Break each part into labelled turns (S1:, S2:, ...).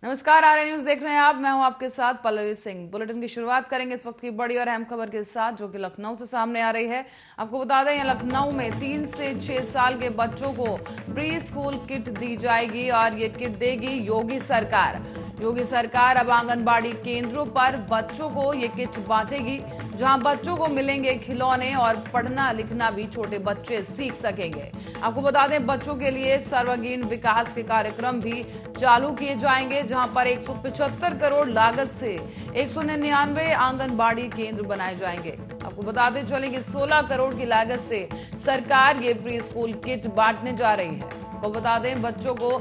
S1: नमस्कार, RA news देख रहे हैं आप। मैं हूं आपके साथ पल्लवी सिंह। बुलेटिन की शुरुआत करेंगे इस वक्त की बड़ी और अहम खबर के साथ, जो कि लखनऊ से सामने आ रही है। आपको बता दें, लखनऊ में 3 से 6 साल के बच्चों को प्री स्कूल किट दी जाएगी और ये किट देगी योगी सरकार। योगी सरकार अब आंगनबाड़ी केंद्रों पर बच्चों को ये किट बांटेगी, जहां बच्चों को मिलेंगे खिलौने और पढ़ना लिखना भी छोटे बच्चे सीख सकेंगे। आपको बता दें, बच्चों के लिए सर्वांगीण विकास के कार्यक्रम भी चालू किए जाएंगे, जहां पर 175 करोड़ लागत से 199 आंगनबाड़ी केंद्र बनाए जाएंगे। आपको बताते चले कि 16 करोड़ की लागत से सरकार ये प्री स्कूल किट बांटने जा रही है। आपको बता दें, बच्चों को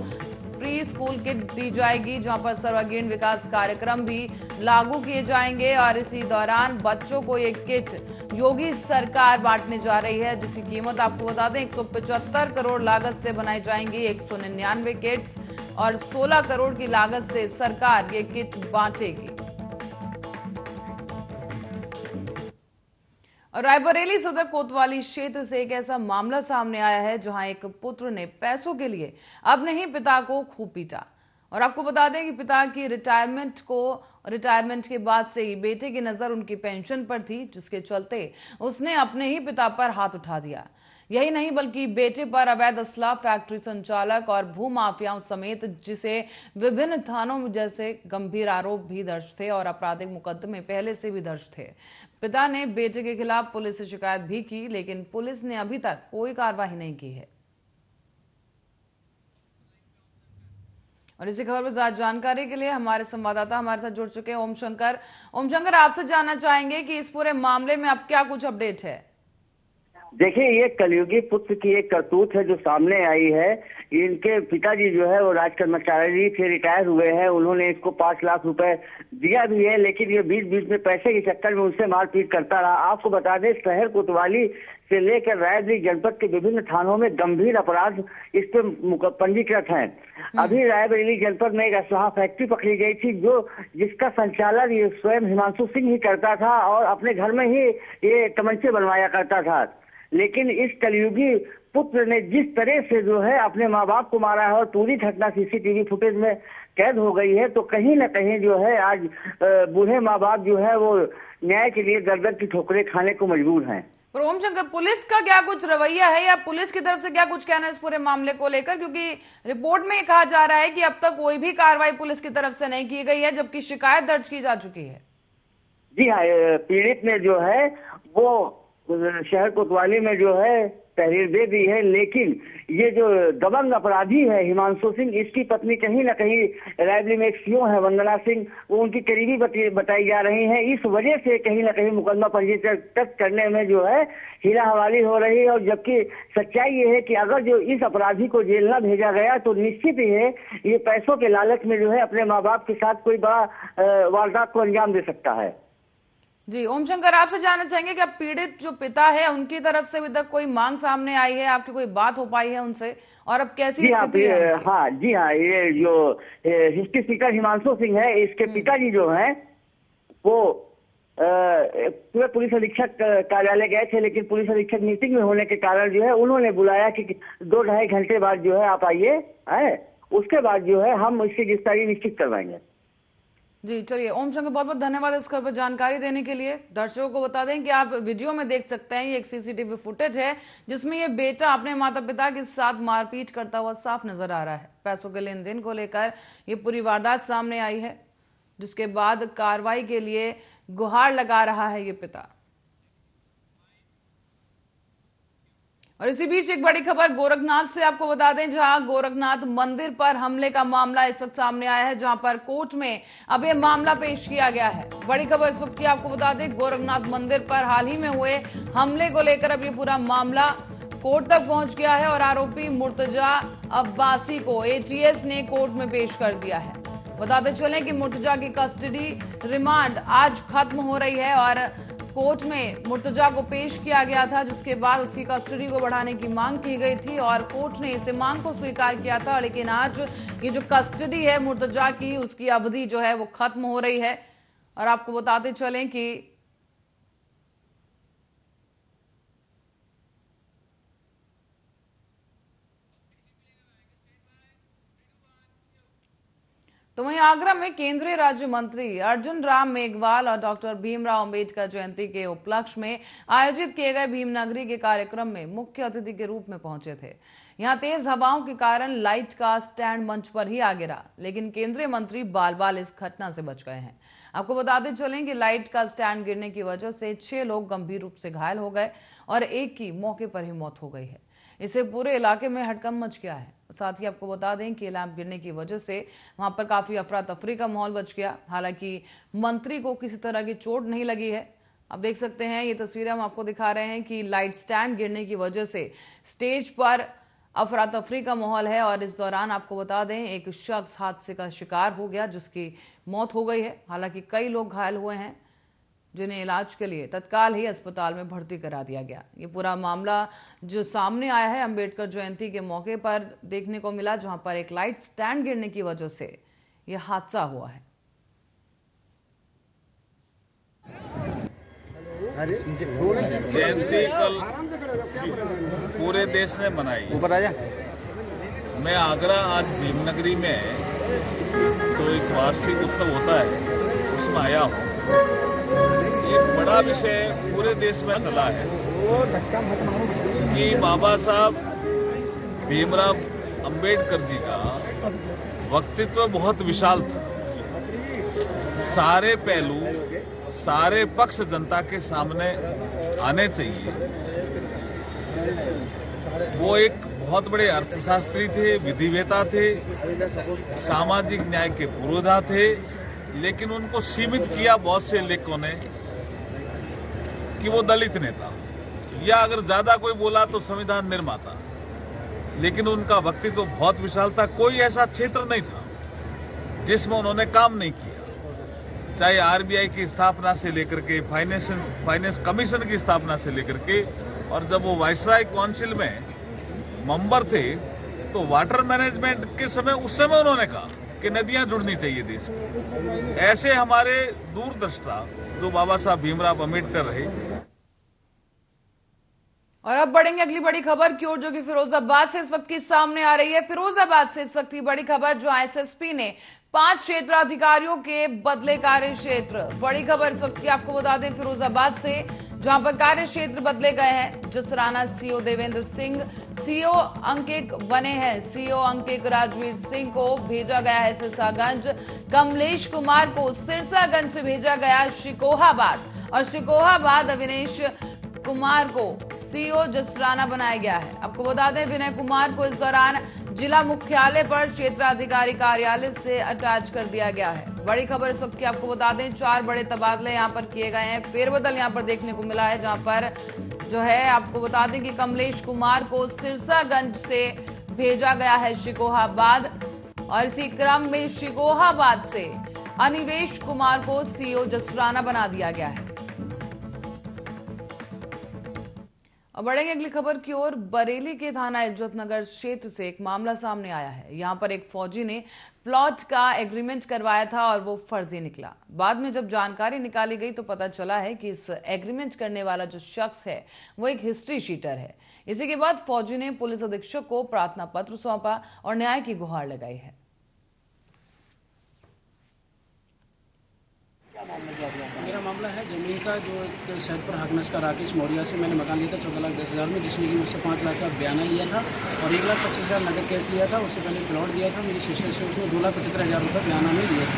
S1: प्री स्कूल किट दी जाएगी, जहां पर सर्वांगीण विकास कार्यक्रम भी लागू किए जाएंगे और इसी दौरान बच्चों को ये किट योगी सरकार बांटने जा रही है, जिसकी कीमत आपको बता दें 175 करोड़ लागत से बनाई जाएंगी 199 किट्स और 16 करोड़ की लागत से सरकार ये किट बांटेगी। और रायबरेली सदर कोतवाली क्षेत्र से एक ऐसा मामला सामने आया है, जहां एक पुत्र ने पैसों के लिए अपने ही पिता को खूब पीटा। और आपको बता दें कि पिता की रिटायरमेंट के बाद से ही बेटे की नजर उनकी पेंशन पर थी, जिसके चलते उसने अपने ही पिता पर हाथ उठा दिया। यही नहीं, बल्कि बेटे पर अवैध असला फैक्ट्री संचालक और भूमाफियाओं समेत जिसे विभिन्न थानों में जैसे गंभीर आरोप भी दर्ज थे और आपराधिक मुकदमे पहले से भी दर्ज थे। पिता ने बेटे के खिलाफ पुलिस से शिकायत भी की, लेकिन पुलिस ने अभी तक कोई कार्रवाई नहीं की है। और इसी खबर पर ज्यादा जानकारी के लिए हमारे संवाददाता हमारे साथ जुड़ चुके हैं ओम शंकर। ओम शंकर, आपसे जानना चाहेंगे कि इस पूरे मामले में अब क्या कुछ अपडेट है।
S2: देखिए, ये कलयुगी पुत्र की एक करतूत है जो सामने आई है। इनके पिताजी जो है वो राज कर्मचारी थे, रिटायर हुए हैं। उन्होंने इसको 5 लाख रुपए दिया भी है, लेकिन ये बीच बीच में पैसे के चक्कर में उनसे मारपीट करता रहा। आपको बता दें, शहर कोतवाली से लेकर रायबरेली जनपद के विभिन्न थानों में गंभीर अपराध इस पे पंजीकृत हैं। अभी रायबरेली जनपद में एक असलाह फैक्ट्री पकड़ी गई थी, जिसका संचालन ये स्वयं हिमांशु सिंह ही करता था और अपने घर में ही ये तमंचे बनवाया करता था। लेकिन इस कलयुगी पुत्र ने जिस तरह से जो है अपने माँ बाप को मारा है और पूरी घटना सीसीटीवी फुटेज में कैद हो गई है, तो कहीं ना कहीं जो है आज बूढ़े माँ बाप जो है वो न्याय के लिए दर दर की ठोकरें खाने को मजबूर हैं।
S1: पर ओम शंकर, पुलिस का क्या कुछ रवैया है या पुलिस की तरफ से क्या कुछ कहना है इस पूरे मामले को लेकर? क्योंकि रिपोर्ट में कहा जा रहा है कि अब तक कोई भी कार्रवाई पुलिस की तरफ से नहीं की गई है, जबकि शिकायत दर्ज की जा चुकी है।
S2: जी हाँ, पीड़ित ने जो है वो शहर कोतवाली में जो है तहरीर दे दी है, लेकिन ये जो दबंग अपराधी है हिमांशु सिंह, इसकी पत्नी कहीं ना कहीं रायबरेली में एक सीओ है वंदना सिंह, वो उनकी करीबी बताई जा रही है। इस वजह से कहीं ना कहीं मुकदमा पंजीकृत करने में जो है हीरा हवाली हो रही है। और जबकि सच्चाई ये है कि अगर जो इस अपराधी को जेल न भेजा गया तो निश्चित ही है ये पैसों के लालच में जो है अपने माँ बाप के साथ कोई बड़ा वारदात को अंजाम दे सकता है।
S1: जी ओम शंकर, आपसे जानना चाहेंगे कि अब पीड़ित जो पिता है उनकी तरफ से अभी तक कोई मांग सामने आई है, आपकी कोई बात हो पाई है उनसे, और अब कैसी
S2: जी हाँ,
S1: स्थिति है उनकी?
S2: हाँ जी हाँ, ये जो हिस्ट्री स्पीकर हिमांशु सिंह है, इसके पिताजी जो हैं वो पूरे पुलिस अधीक्षक कार्यालय गए थे, लेकिन पुलिस अधीक्षक मीटिंग में होने के कारण जो है उन्होंने बुलाया कि 2-2.5 घंटे बाद जो है आप आइए, है उसके बाद जो है हम इसकी गिरफ्तारी निश्चित करवाएंगे।
S1: जी चलिए ओम शंकर, बहुत बहुत धन्यवाद इस खबर पर जानकारी देने के लिए। दर्शकों को बता दें कि आप वीडियो में देख सकते हैं, ये एक सीसीटीवी फुटेज है जिसमें ये बेटा अपने माता पिता के साथ मारपीट करता हुआ साफ नजर आ रहा है। पैसों के लेन देन को लेकर ये पूरी वारदात सामने आई है, जिसके बाद कार्रवाई के लिए गुहार लगा रहा है ये पिता। और इसी बीच एक बड़ी खबर गोरखनाथ से आपको बता दें, जहां गोरखनाथ मंदिर पर हमले का मामला इस वक्त सामने आया है, जहां पर कोर्ट में अब यह मामला पेश किया गया है। बड़ी खबर इस वक्त की आपको बता दें, गोरखनाथ मंदिर पर हाल ही में हुए हमले को लेकर अब ये पूरा मामला कोर्ट तक पहुंच गया है और आरोपी मुर्तजा अब्बासी को एटीएस ने कोर्ट में पेश कर दिया है। बताते चलें कि मुर्तजा की कस्टडी रिमांड आज खत्म हो रही है और कोर्ट में मुर्तजा को पेश किया गया था, जिसके बाद उसकी कस्टडी को बढ़ाने की मांग की गई थी और कोर्ट ने इस मांग को स्वीकार किया था। लेकिन आज ये जो कस्टडी है मुर्तजा की, उसकी अवधि जो है वो खत्म हो रही है। और आपको बताते चलें कि तो वहीं आगरा में केंद्रीय राज्य मंत्री अर्जुन राम मेघवाल और डॉक्टर भीमराव अंबेडकर जयंती के उपलक्ष्य में आयोजित किए गए भीमनगरी के कार्यक्रम में मुख्य अतिथि के रूप में पहुंचे थे। यहां तेज हवाओं के कारण लाइट का स्टैंड मंच पर ही आ गिरा, लेकिन केंद्रीय मंत्री बाल बाल इस घटना से बच गए हैं। आपको बताते चलें कि लाइट का स्टैंड गिरने की वजह से 6 लोग गंभीर रूप से घायल हो गए और एक की मौके पर ही मौत हो गई है। इससे पूरे इलाके में हड़कंप मच गया है। साथ ही आपको बता दें कि लैंप गिरने की वजह से वहां पर काफी अफरा तफरी का माहौल बच गया। हालांकि मंत्री को किसी तरह की चोट नहीं लगी है। आप देख सकते हैं, ये तस्वीरें हम आपको दिखा रहे हैं कि लाइट स्टैंड गिरने की वजह से स्टेज पर अफरा तफरी का माहौल है और इस दौरान आपको बता दें एक शख्स हादसे का शिकार हो गया जिसकी मौत हो गई है। हालांकि कई लोग घायल हुए हैं जिन्हें इलाज के लिए तत्काल ही अस्पताल में भर्ती करा दिया गया। ये पूरा मामला जो सामने आया है अंबेडकर जयंती के मौके पर देखने को मिला, जहां पर एक लाइट स्टैंड गिरने की वजह से यह हादसा हुआ है।
S3: जयंती कल पूरे देश ने मनाई। ऊपर आजा। मैं आगरा आज भीमनगरी में तो एक वार्षिक उत्सव होता है उसमें आया हूँ। एक बड़ा विषय पूरे देश में चला है कि बाबा साहब भीमराव अंबेडकर जी का व्यक्तित्व बहुत विशाल था। सारे पहलू, सारे पक्ष जनता के सामने आने चाहिए। वो एक बहुत बड़े अर्थशास्त्री थे, विधिवेता थे, सामाजिक न्याय के पुरोधा थे, लेकिन उनको सीमित किया बहुत से लेखकों ने कि वो दलित नेता, या अगर ज्यादा कोई बोला तो संविधान निर्माता। लेकिन उनका व्यक्तित्व बहुत विशाल था। कोई ऐसा क्षेत्र नहीं था जिसमें उन्होंने काम नहीं किया। चाहे आरबीआई की स्थापना से लेकर के फाइनेंस कमीशन की स्थापना से लेकर के, और जब वो वाइसराय काउंसिल में मेंबर थे तो वाटर मैनेजमेंट के समय उस समय उन्होंने कहा कि नदियां जुड़नी चाहिए देश की। ऐसे हमारे दूरदृष्टा जो बाबा साहब भीमराव अंबेडकर रहे।
S1: और अब बढ़ेंगे अगली बड़ी खबर की ओर, जो कि फिरोजाबाद से इस वक्त की सामने आ रही है। फिरोजाबाद से इस वक्त की बड़ी खबर, जो एसएसपी ने 5 क्षेत्राधिकारियों के बदले कार्य क्षेत्र। बड़ी खबर इस वक्त की आपको बता दें फिरोजाबाद से, जहां पर कार्य क्षेत्र बदले गए हैं। जसराना सीओ देवेंद्र सिंह सीओ अंकित बने हैं। सीओ अंकित राजवीर सिंह को भेजा गया है सिरसागंज। कमलेश कुमार को सिरसागंज से भेजा गया शिकोहाबाद, और शिकोहाबाद अविनेश कुमार को सीओ जसराना बनाया गया है। आपको बता दें विनय कुमार को इस दौरान जिला मुख्यालय पर क्षेत्राधिकारी कार्यालय से अटैच कर दिया गया है। बड़ी खबर इस वक्त की आपको बता दें 4 बड़े तबादले यहां पर किए गए हैं। फेरबदल यहां पर देखने को मिला है, जहां पर जो है आपको बता दें कि कमलेश कुमार को सिरसागंज से भेजा गया है शिकोहाबाद, और इसी क्रम में शिकोहाबाद से अनिवेश कुमार को सीओ जसराना बना दिया गया है। और बढ़ेंगे अगली खबर की ओर। बरेली के थाना इज्जत नगर क्षेत्र से एक मामला सामने आया है। यहां पर एक फौजी ने प्लॉट का एग्रीमेंट करवाया था और वो फर्जी निकला। बाद में जब जानकारी निकाली गई तो पता चला है कि इस एग्रीमेंट करने वाला जो शख्स है वो एक हिस्ट्री शीटर है। इसी के बाद फौजी ने पुलिस अधीक्षक को प्रार्थना पत्र सौंपा और न्याय की गुहार लगाई है।
S4: मेरा मामला है जमीन का, जो एक शहर पर हकनस का राकेश मौर्य से मैंने मकान लिया था 14,10,000 में, जिसमें कि मुझसे 5 लाख का बयाना लिया था और 1,25,000 नगद कैश लिया था। उससे पहले प्लॉट दिया था मेरी सिस्टर से, उसने 2,75,000 रुपये बयाना में लिए थे।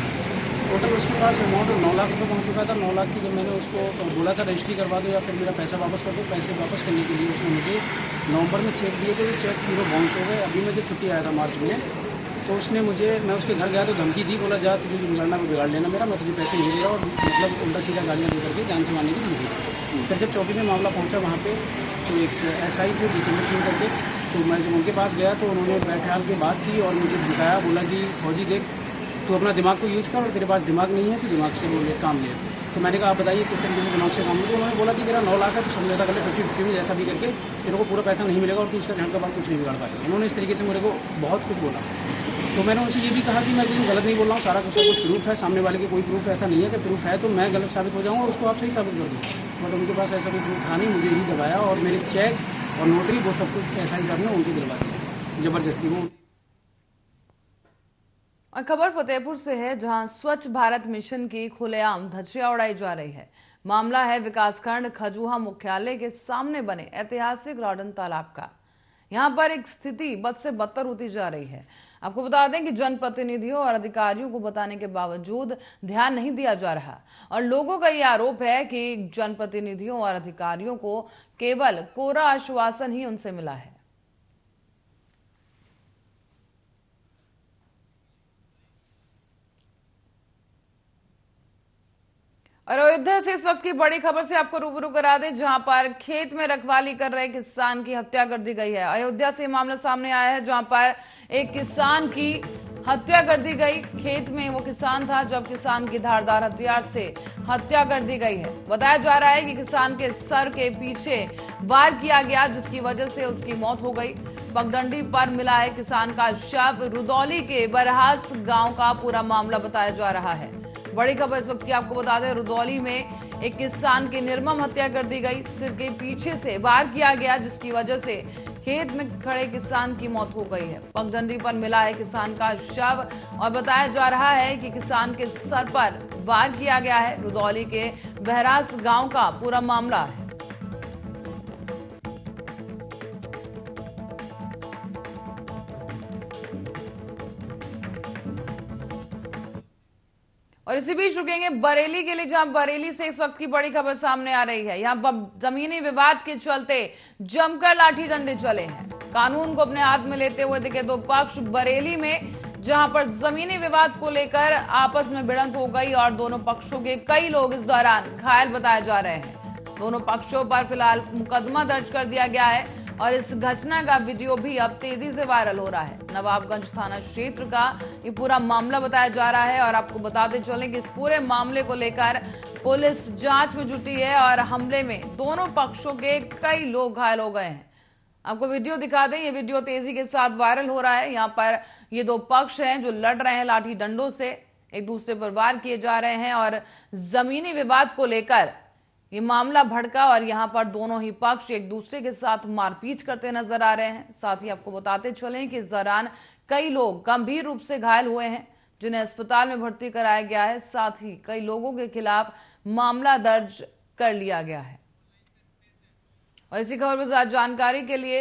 S4: टोटल उसके पास अमाउंट 9 लाख रुपये पहुँच चुका था। 9 लाख की जब मैंने उसको बोला था रजिस्ट्री करवा दो या फिर मेरा पैसा वापस कर दो, पैसे वापस करने के लिए उसने मुझे नवंबर में चेक दिए थे। चेक पूरा बाउंस हो गए। अभी मुझे छुट्टी आया था मार्च में, तो उसने मुझे, मैं उसके घर गया तो धमकी दी, बोला जा तुझे जो बिगाड़ना वो बिगाड़ लेना मेरा, मैं तुझे पैसे नहीं दे रहा, और मतलब उल्टा सीधा गालियाँ दे करके जान से मारने की धमकी दी। फिर जब चौकी में मामला पहुंचा वहाँ पे, तो एक एसआई थे जितेंद्र सिंह करके, तो मैं जब उनके पास गया तो उन्होंने बैठे के बात की और मुझे बताया, बोला कि फौजी देख तू अपना दिमाग को यूज कर, और तेरे पास दिमाग नहीं है तो दिमाग से बोले काम ले। तो मैंने कहा आप बताइए किस तरीके से दिमाग से काम ले। तो उन्होंने बोला कि तेरा 9 लाख है तो समझौता कर ले 50-50 में, जैसा भी करके तेरे को पूरा पैसा नहीं मिलेगा और तू इसका घर का बात कुछ नहीं बिगाड़ पाएगा। उन्होंने इस तरीके से मेरे को बहुत कुछ बोला। तो मैंने उनसे ये भी कहा कि मैं कहीं गलत नहीं बोल रहा हूँ, सारा कुछ प्रूफ है, सामने वाले के कोई प्रूफ ऐसा नहीं है कि प्रूफ है तो मैं गलत साबित हो जाऊँगा और उसको आप सही साबित कर दूँ। बट उनके पास ऐसा कोई प्रूफ था नहीं, मुझे ही दबाया और मेरे चेक और नोटरी वो सब कुछ एसआई साहब ने उनकी दिलवा दिया जबरदस्ती वो।
S1: और खबर फतेहपुर से है, जहां स्वच्छ भारत मिशन की खुलेआम धज्जियां उड़ाई जा रही है। मामला है विकासखंड खजूहा मुख्यालय के सामने बने ऐतिहासिक रॉडन तालाब का। यहां पर एक स्थिति बद से बदतर होती जा रही है। आपको बता दें कि जनप्रतिनिधियों और अधिकारियों को बताने के बावजूद ध्यान नहीं दिया जा रहा और लोगों का यह आरोप है कि जनप्रतिनिधियों और अधिकारियों को केवल कोरा आश्वासन ही उनसे मिला है। और अयोध्या से इस वक्त की बड़ी खबर से आपको रूबरू करा दें, जहां पर खेत में रखवाली कर रहे किसान की हत्या कर दी गई है। अयोध्या से मामला सामने आया है, जहां पर एक किसान की हत्या कर दी गई। खेत में वो किसान था, जब किसान की धारदार हथियार से हत्या कर दी गई है। बताया जा रहा है कि किसान के सर के पीछे वार किया गया, जिसकी वजह से उसकी मौत हो गई। पगडंडी पर मिला है किसान का शव। रुदौली के बरहास गांव का पूरा मामला बताया जा रहा है। बड़ी खबर इस वक्त की आपको बता दें, रुदौली में एक किसान की निर्मम हत्या कर दी गई। सिर के पीछे से वार किया गया, जिसकी वजह से खेत में खड़े किसान की मौत हो गई है। पगडंडी पर मिला है किसान का शव और बताया जा रहा है कि किसान के सर पर वार किया गया है। रुदौली के बहरास गांव का पूरा मामला है। और इसी बीच रुकेंगे बरेली के लिए, जहां बरेली से इस वक्त की बड़ी खबर सामने आ रही है। यहां जमीनी विवाद के चलते जमकर लाठी डंडे चले हैं। कानून को अपने हाथ में लेते हुए दिखे दो पक्ष बरेली में, जहां पर जमीनी विवाद को लेकर आपस में भिड़ंत हो गई और दोनों पक्षों के कई लोग इस दौरान घायल बताए जा रहे हैं। दोनों पक्षों पर फिलहाल मुकदमा दर्ज कर दिया गया है और इस घटना का वीडियो भी अब तेजी से वायरल हो रहा है। नवाबगंज थाना क्षेत्र का ये पूरा मामला बताया जा रहा है और आपको बताते चलें कि इस पूरे मामले को लेकर पुलिस जांच में जुटी है और हमले में दोनों पक्षों के कई लोग घायल हो गए हैं। आपको वीडियो दिखा दें, ये वीडियो तेजी के साथ वायरल हो रहा है। यहाँ पर ये दो पक्ष हैं जो लड़ रहे हैं लाठी डंडों से, एक दूसरे पर वार किए जा रहे हैं और जमीनी विवाद को लेकर ये मामला भड़का और यहां पर दोनों ही पक्ष एक दूसरे के साथ मारपीट करते नजर आ रहे हैं। साथ ही आपको बताते चलें कि इस दौरान कई लोग गंभीर रूप से घायल हुए हैं, जिन्हें अस्पताल में भर्ती कराया गया है। साथ ही कई लोगों के खिलाफ मामला दर्ज कर लिया गया है। और इसी खबर पर ज्यादा जानकारी के लिए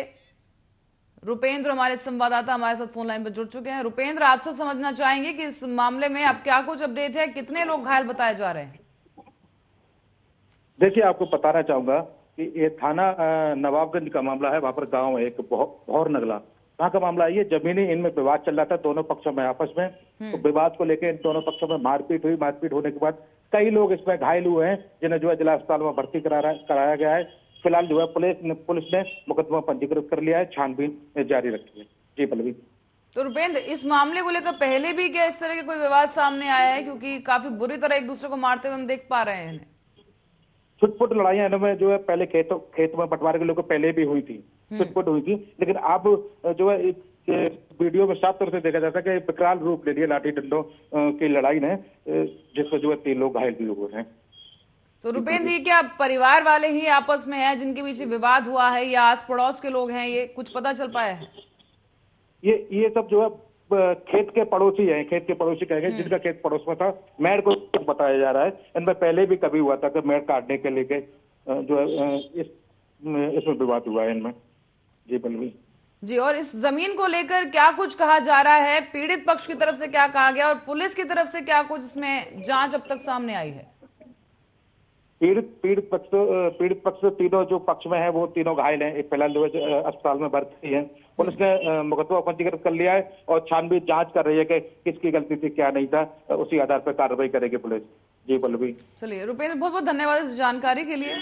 S1: रुपेंद्र हमारे संवाददाता हमारे साथ फोन लाइन पर जुड़ चुके हैं। रुपेंद्र, आपसे समझना चाहेंगे कि इस मामले में अब क्या कुछ अपडेट है, कितने लोग घायल बताए जा रहे हैं?
S5: देखिए, आपको बताना चाहूंगा कि ये थाना नवाबगंज का मामला है। वहां पर गांव है एक भौर नगला, वहां का मामला है। ये जमीनी इनमें विवाद चल रहा था दोनों पक्षों में आपस में। तो विवाद को लेकर इन दोनों पक्षों में मारपीट हुई। मारपीट होने के बाद कई लोग इसमें घायल हुए हैं, जिन्हें जो है जिला अस्पताल में भर्ती कराया गया है। फिलहाल जो है पुलिस ने मुकदमा पंजीकृत कर लिया है, छानबीन जारी रखी है। जी पल्लवी।
S1: तो रुपेंद्र, इस मामले को लेकर पहले भी क्या इस तरह के कोई विवाद सामने आया है? क्योंकि काफी बुरी तरह एक दूसरे को मारते हुए हम देख पा रहे हैं।
S5: छुटपुट लड़ाइयां इनमें जो है पहले खेत में बंटवारे के लोगों को पहले भी हुई थी, छुटपुट हुई थी। लेकिन अब जो है वीडियो में साफ तौर से देखा जाता है कि विकराल रूप ले लिया लाठी डंडों की लड़ाई ने, जिसमें जो है 3 लोग घायल भी हुए हैं।
S1: तो रुपेंद्र, ये क्या परिवार वाले ही आपस में हैं जिनके बीच विवाद हुआ है या आस पड़ोस के लोग हैं? ये कुछ पता चल पाया है?
S5: ये सब जो है खेत के पड़ोसी हैं, खेत के पड़ोसी कहेंगे, जिनका खेत पड़ोस में था। मेड़ को बताया जा रहा है। इनमें पहले भी कभी हुआ था कि मेड़ काटने के लेके जो है इसमें विवाद हुआ है इनमें। जी पल्लवी
S1: जी, और इस जमीन को लेकर क्या कुछ कहा जा रहा है? पीड़ित पक्ष की तरफ से क्या कहा गया और पुलिस की तरफ से क्या कुछ इसमें जांच अब तक सामने आई है?
S5: पीड़ित पक्ष तो तीनों जो पक्ष में है वो तीनों घायल हैं। एक फिलहाल जो है अस्पताल में भर्ती है। पुलिस ने मुकदमा पंजीकृत कर लिया है और छानबीन जांच कर रही है कि किसकी गलती थी, क्या नहीं था। उसी आधार पर कार्रवाई करेगी पुलिस। जी पल्लवी।
S1: चलिए रुपेंद्र, बहुत बहुत धन्यवाद इस जानकारी के लिए।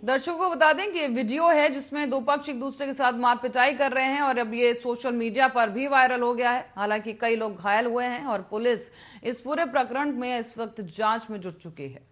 S1: दर्शकों को बता दें कि वीडियो है जिसमें दो पक्ष एक दूसरे के साथ मारपिटाई कर रहे हैं और अब ये सोशल मीडिया पर भी वायरल हो गया है। हालांकि कई लोग घायल हुए हैं और पुलिस इस पूरे प्रकरण में इस वक्त जांच में जुट चुकी है।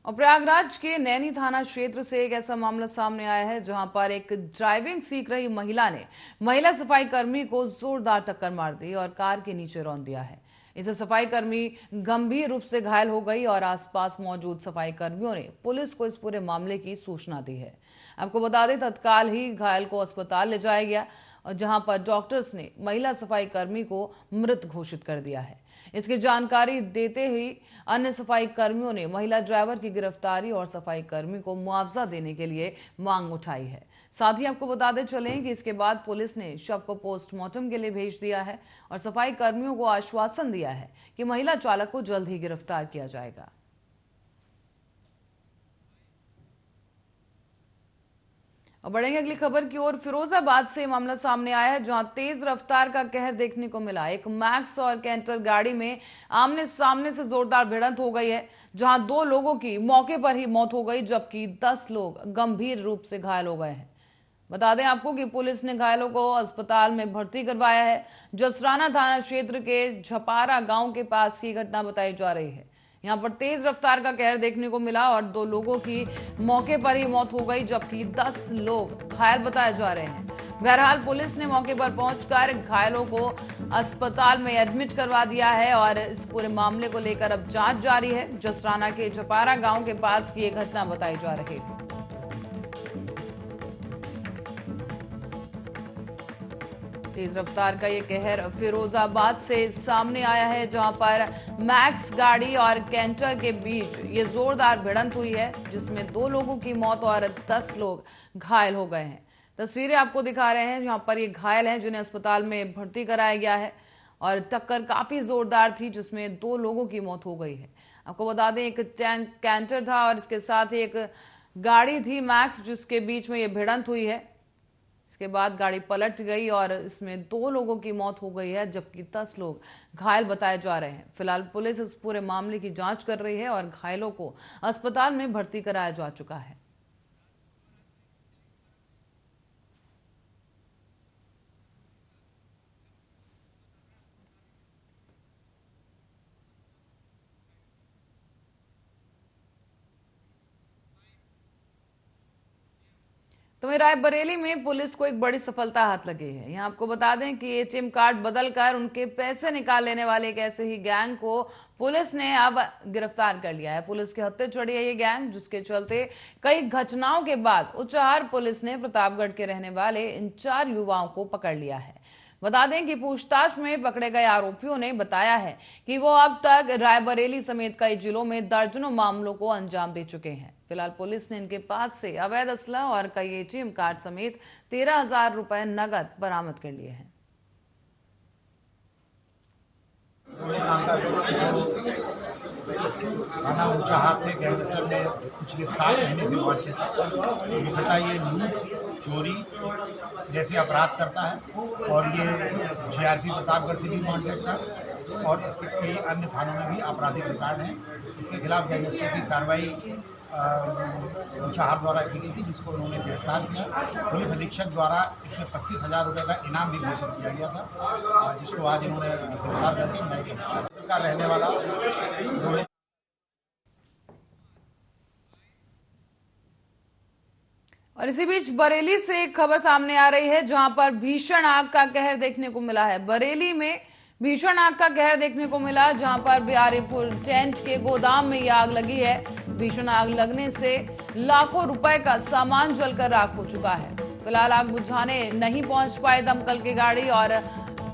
S1: और प्रयागराज के नैनी थाना क्षेत्र से एक ऐसा मामला सामने आया है जहां पर एक ड्राइविंग सीख रही महिला ने महिला सफाई कर्मी को जोरदार टक्कर मार दी और कार के नीचे रौंद दिया है। इससे सफाई कर्मी गंभीर रूप से घायल हो गई और आसपास मौजूद सफाई कर्मियों ने पुलिस को इस पूरे मामले की सूचना दी है। आपको बता दें, तत्काल ही घायल को अस्पताल ले जाया गया और जहां पर डॉक्टर्स ने महिला सफाई कर्मी को मृत घोषित कर दिया है। इसकी जानकारी देते ही अन्य सफाई कर्मियों ने महिला ड्राइवर की गिरफ्तारी और सफाई कर्मी को मुआवजा देने के लिए मांग उठाई है। साथ ही आपको बताते चलें कि इसके बाद पुलिस ने शव को पोस्टमार्टम के लिए भेज दिया है और सफाई कर्मियों को आश्वासन दिया है कि महिला चालक को जल्द ही गिरफ्तार किया जाएगा। और बढ़ेंगे अगली खबर की ओर। फिरोजाबाद से मामला सामने आया है, जहां तेज रफ्तार का कहर देखने को मिला। एक मैक्स और कैंटर गाड़ी में आमने सामने से जोरदार भिड़ंत हो गई है, जहां 2 लोगों की मौके पर ही मौत हो गई, जबकि 10 लोग गंभीर रूप से घायल हो गए हैं। बता दें आपको कि पुलिस ने घायलों को अस्पताल में भर्ती करवाया है। जसराना थाना क्षेत्र के झपारा गांव के पास की घटना बताई जा रही है। यहां पर तेज रफ्तार का कहर देखने को मिला और 2 लोगों की मौके पर ही मौत हो गई, जबकि 10 लोग घायल बताए जा रहे हैं। बहरहाल पुलिस ने मौके पर पहुंचकर घायलों को अस्पताल में एडमिट करवा दिया है और इस पूरे मामले को लेकर अब जांच जारी है। जसराना के झपारा गांव के पास की यह घटना बताई जा रही है। तेज रफ्तार का ये कहर फिरोजाबाद से सामने आया है, जहां पर मैक्स गाड़ी और कैंटर के बीच ये जोरदार भिड़ंत हुई है, जिसमें 2 लोगों की मौत और 10 लोग घायल हो गए हैं। तस्वीरें आपको दिखा रहे हैं, जहां पर ये घायल हैं जिन्हें अस्पताल में भर्ती कराया गया है और टक्कर काफी जोरदार थी, जिसमें 2 लोगों की मौत हो गई है। आपको बता दें एक कैंटर था और इसके साथ ही एक गाड़ी थी मैक्स, जिसके बीच में ये भिड़ंत हुई है। इसके बाद गाड़ी पलट गई और इसमें 2 लोगों की मौत हो गई है, जबकि 10 लोग घायल बताए जा रहे हैं। फिलहाल पुलिस इस पूरे मामले की जांच कर रही है और घायलों को अस्पताल में भर्ती कराया जा चुका है। तो रायबरेली में पुलिस को एक बड़ी सफलता हाथ लगी है। यहाँ आपको बता दें कि एटीएम कार्ड बदलकर उनके पैसे निकाल लेने वाले एक ऐसे ही गैंग को पुलिस ने अब गिरफ्तार कर लिया है। पुलिस के हत्थे चढ़ी है ये गैंग, जिसके चलते कई घटनाओं के बाद उचाहार पुलिस ने प्रतापगढ़ के रहने वाले इन 4 युवाओं को पकड़ लिया है। बता दें कि पूछताछ में पकड़े गए आरोपियों ने बताया है कि वो अब तक रायबरेली समेत कई जिलों में दर्जनों मामलों को अंजाम दे चुके हैं। फिलहाल पुलिस ने इनके पास से अवैध असला और कई एटीएम कार्ड समेत 13,000 रुपए नगद बरामद कर लिए हैं।
S6: थाना उचाहार से गैंगस्टर ने पिछले 7 महीने से वांछित था। ये लूट चोरी जैसे अपराध करता है और ये जीआरपी प्रतापगढ़ से भी वांछित था और इसके कई अन्य थानों में भी आपराधिक रिकॉर्ड हैं। इसके खिलाफ गैंगस्टर की कार्रवाई उचाहार द्वारा की गई थी, जिसको उन्होंने गिरफ्तार किया। पुलिस अधीक्षक द्वारा इसमें 25,000 रुपये का इनाम भी घोषित किया गया था, जिसको आज इन्होंने गिरफ्तार करके न्यायिक का रहने वाला रोहित।
S1: और इसी बीच बरेली से एक खबर सामने आ रही है, जहां पर भीषण आग का कहर देखने को मिला है। बरेली में भीषण आग का कहर देखने को मिला, जहां पर बिहारीपुर टेंट के गोदाम में यह आग लगी है। भीषण आग लगने से लाखों रुपए का सामान जलकर राख हो चुका है। फिलहाल आग बुझाने नहीं पहुंच पाए दमकल की गाड़ी और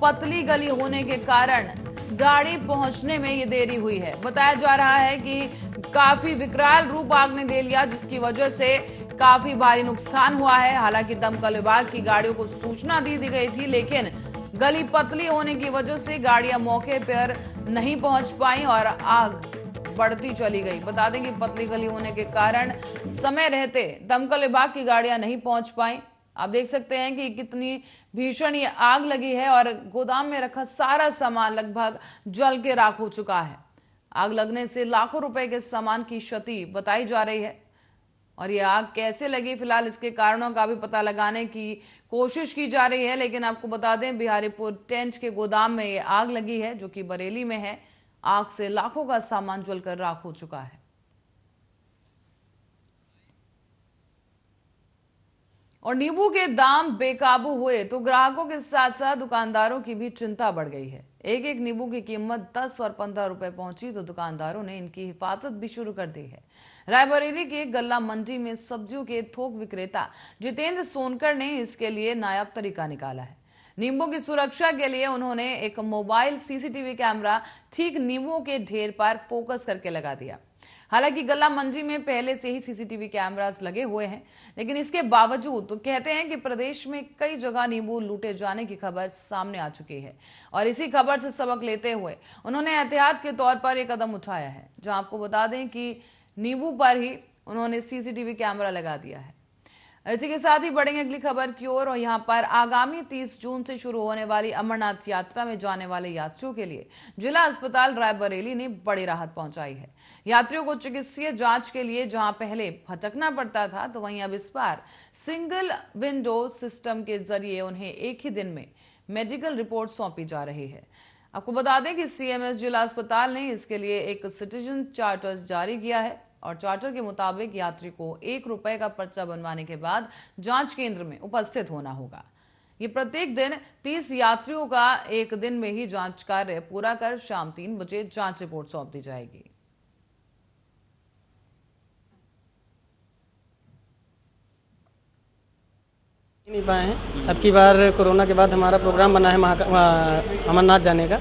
S1: पतली गली होने के कारण गाड़ी पहुंचने में ये देरी हुई है। बताया जा रहा है कि काफी विकराल रूप आग ने ले लिया, जिसकी वजह से काफी भारी नुकसान हुआ है। हालांकि दमकल विभाग की गाड़ियों को सूचना दी गई थी, लेकिन गली पतली होने की वजह से गाड़ियां मौके पर नहीं पहुंच पाई और आग बढ़ती चली गई। बता दें कि पतली गली होने के कारण समय रहते दमकल विभाग की गाड़ियां नहीं पहुंच पाई। आप देख सकते हैं कि कितनी भीषण ये आग लगी है और गोदाम में रखा सारा सामान लगभग जल के राख हो चुका है। आग लगने से लाखों रुपए के सामान की क्षति बताई जा रही है और ये आग कैसे लगी, फिलहाल इसके कारणों का भी पता लगाने की कोशिश की जा रही है। लेकिन आपको बता दें बिहारीपुर टेंट के गोदाम में ये आग लगी है, जो कि बरेली में है। आग से लाखों का सामान जलकर राख हो चुका है। और नींबू के दाम बेकाबू हुए तो ग्राहकों के साथ साथ दुकानदारों की भी चिंता बढ़ गई है। एक एक नींबू की कीमत 10 और 15 रुपए पहुंची तो दुकानदारों ने इनकी हिफाजत भी शुरू कर दी है। रायबरेली के गल्ला मंडी में सब्जियों के थोक विक्रेता जितेंद्र सोनकर ने इसके लिए नायाब तरीका निकाला है। नींबू की सुरक्षा के लिए उन्होंने एक मोबाइल सीसीटीवी कैमरा ठीक नींबुओं के ढेर पर फोकस करके लगा दिया। हालांकि गल्ला मंडी में पहले से ही सीसीटीवी कैमरास लगे हुए हैं, लेकिन इसके बावजूद तो कहते हैं कि प्रदेश में कई जगह नींबू लूटे जाने की खबर सामने आ चुकी है और इसी खबर से सबक लेते हुए उन्होंने एहतियात के तौर पर एक कदम उठाया है, जहां आपको बता दें कि नींबू पर ही उन्होंने सीसीटीवी कैमरा लगा दिया है। इसी के साथ ही बढ़ेंगे अगली खबर की ओर और यहाँ पर आगामी 30 जून से शुरू होने वाली अमरनाथ यात्रा में जाने वाले यात्रियों के लिए जिला अस्पताल रायबरेली ने बड़ी राहत पहुंचाई है। यात्रियों को चिकित्सीय जांच के लिए जहां पहले भटकना पड़ता था, तो वहीं अब इस बार सिंगल विंडो सिस्टम के जरिए उन्हें एक ही दिन में मेडिकल रिपोर्ट सौंपी जा रही है। आपको बता दें कि सीएमएस जिला अस्पताल ने इसके लिए एक सिटीजन चार्टर जारी किया है और चार्टर के मुताबिक यात्री को ₹1 का पर्चा बनवाने के बाद जांच केंद्र में उपस्थित होना होगा। ये प्रत्येक दिन 30 यात्रियों का एक दिन में ही जांच कार्य पूरा कर शाम 3 बजे जांच रिपोर्ट सौंप दी जाएगी।
S7: नहीं पाए हैं। अब की बार कोरोना के बाद हमारा प्रोग्राम बना है अमरनाथ जाने का,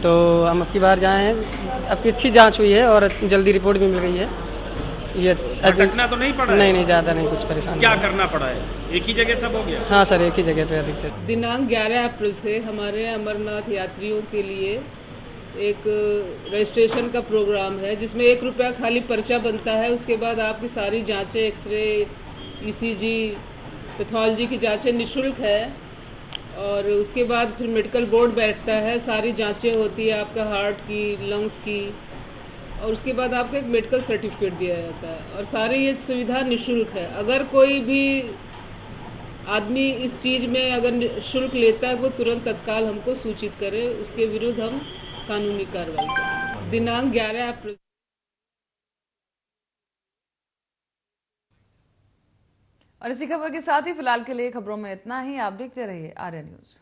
S7: तो हम अब की बार जाए हैं। अब की अच्छी जांच हुई है और जल्दी रिपोर्ट भी मिल गई है। ये
S8: भटकना तो नहीं पड़ा?
S7: नहीं, ज़्यादा नहीं, कुछ परेशानी।
S8: क्या करना पड़ा है? एक ही जगह सब हो गया?
S7: हाँ सर, एक ही जगह पे अधिकतर।
S9: दिनांक 11 अप्रैल से हमारे अमरनाथ यात्रियों के लिए एक रजिस्ट्रेशन का प्रोग्राम है, जिसमें ₹1 खाली पर्चा बनता है। उसके बाद आपकी सारी जांचें, एक्सरे, ईसीजी, पैथोलॉजी की जांचें निःशुल्क है और उसके बाद फिर मेडिकल बोर्ड बैठता है, सारी जांचें होती है आपका हार्ट की, लंग्स की, और उसके बाद आपको एक मेडिकल सर्टिफिकेट दिया जाता है और सारी ये सुविधा निःशुल्क है। अगर कोई भी आदमी इस चीज़ में अगर शुल्क लेता है, वो तुरंत तत्काल हमको सूचित करे, उसके विरुद्ध हम कानूनी कार्रवाई करें। दिनांक 11 अप्रैल।
S1: और इसी खबर के साथ ही फिलहाल के लिए खबरों में इतना ही। आप देखते रहिए आर्या न्यूज।